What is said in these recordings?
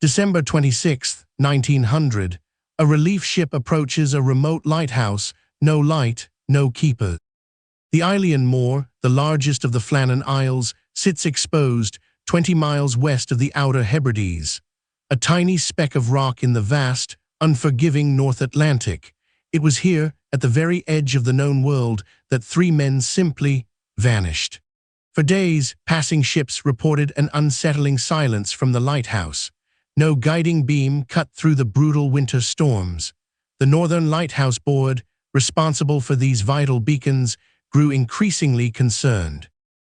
December 26, 1900, a relief ship approaches a remote lighthouse, no light, no keeper. The Island Moor, the largest of the Flannan Isles, sits exposed 20 miles west of the Outer Hebrides, a tiny speck of rock in the vast, unforgiving North Atlantic. It was here, at the very edge of the known world, that three men simply vanished. For days, passing ships reported an unsettling silence from the lighthouse. No guiding beam cut through the brutal winter storms. The Northern Lighthouse Board, responsible for these vital beacons, grew increasingly concerned.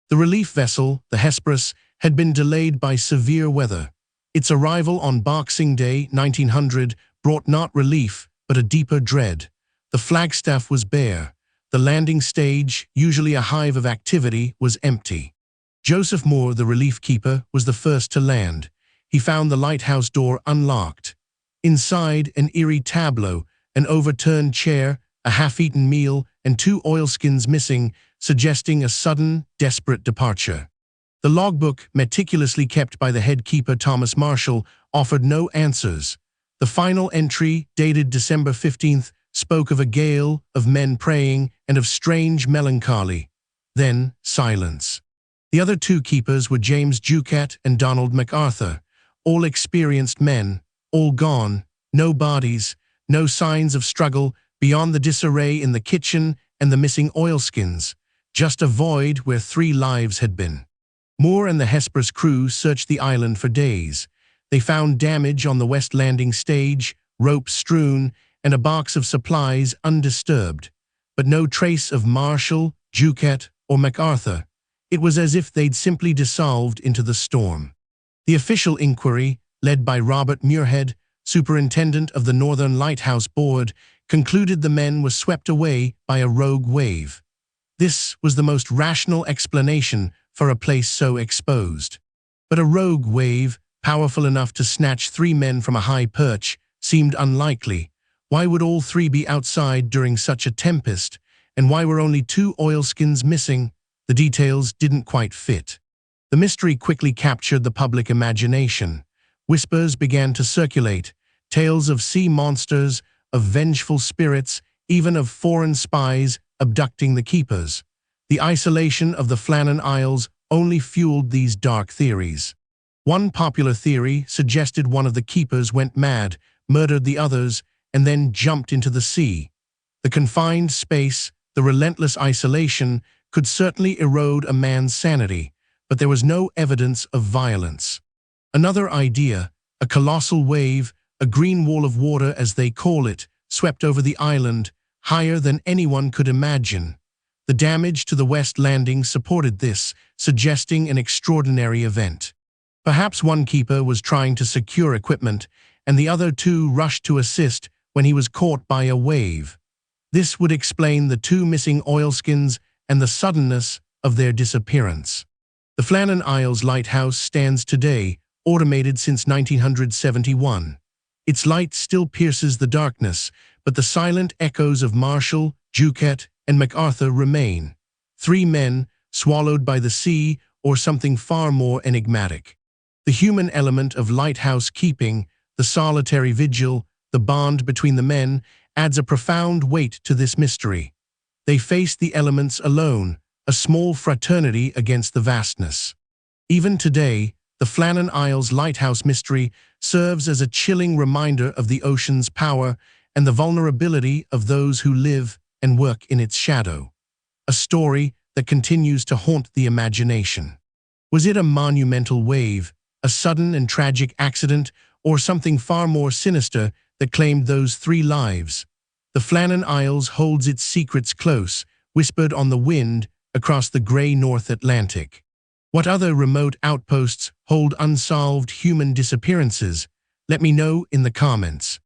The relief vessel, the Hesperus, had been delayed by severe weather. Its arrival on Boxing Day 1900 brought not relief, but a deeper dread. The flagstaff was bare. The landing stage, usually a hive of activity, was empty. Joseph Moore, the relief keeper, was the first to land. He found the lighthouse door unlocked. Inside, an eerie tableau, an overturned chair, a half-eaten meal, and 2 oilskins missing, suggesting a sudden, desperate departure. The logbook, meticulously kept by the head keeper Thomas Marshall, offered no answers. The final entry, dated December 15th, spoke of a gale, of men praying, and of strange melancholy. Then, silence. The other 2 keepers were James Ducat and Donald MacArthur, all experienced men, all gone, no bodies, no signs of struggle beyond the disarray in the kitchen and the missing oilskins, just a void where 3 lives had been. Moore and the Hesperus crew searched the island for days. They found damage on the west landing stage, ropes strewn, and a box of supplies undisturbed, but no trace of Marshall, Ducat, or MacArthur. It was as if they'd simply dissolved into the storm. The official inquiry, led by Robert Muirhead, superintendent of the Northern Lighthouse Board, concluded the men were swept away by a rogue wave. This was the most rational explanation for a place so exposed. But a rogue wave, powerful enough to snatch 3 men from a high perch, seemed unlikely. Why would all 3 be outside during such a tempest? And why were only 2 oilskins missing? The details didn't quite fit. The mystery quickly captured the public imagination. Whispers began to circulate, tales of sea monsters, of vengeful spirits, even of foreign spies abducting the keepers. The isolation of the Flannan Isles only fueled these dark theories. One popular theory suggested one of the keepers went mad, murdered the others, and then jumped into the sea. The confined space, the relentless isolation, could certainly erode a man's sanity, but there was no evidence of violence. Another idea, a colossal wave, a green wall of water as they call it, swept over the island, higher than anyone could imagine. The damage to the west landing supported this, suggesting an extraordinary event. Perhaps one keeper was trying to secure equipment, and the other 2 rushed to assist when he was caught by a wave. This would explain the 2 missing oilskins and the suddenness of their disappearance. The Flannan Isles Lighthouse stands today, automated since 1971. Its light still pierces the darkness, but the silent echoes of Marshall, Ducat, and MacArthur remain. 3 men, swallowed by the sea or something far more enigmatic. The human element of lighthouse keeping, the solitary vigil, the bond between the men, adds a profound weight to this mystery. They faced the elements alone, a small fraternity against the vastness. Even today, the Flannan Isles Lighthouse mystery serves as a chilling reminder of the ocean's power and the vulnerability of those who live and work in its shadow. A story that continues to haunt the imagination. Was it a monumental wave, a sudden and tragic accident, or something far more sinister that claimed those 3 lives? The Flannan Isles holds its secrets close, whispered on the wind across the gray North Atlantic. What other remote outposts hold unsolved human disappearances? Let me know in the comments.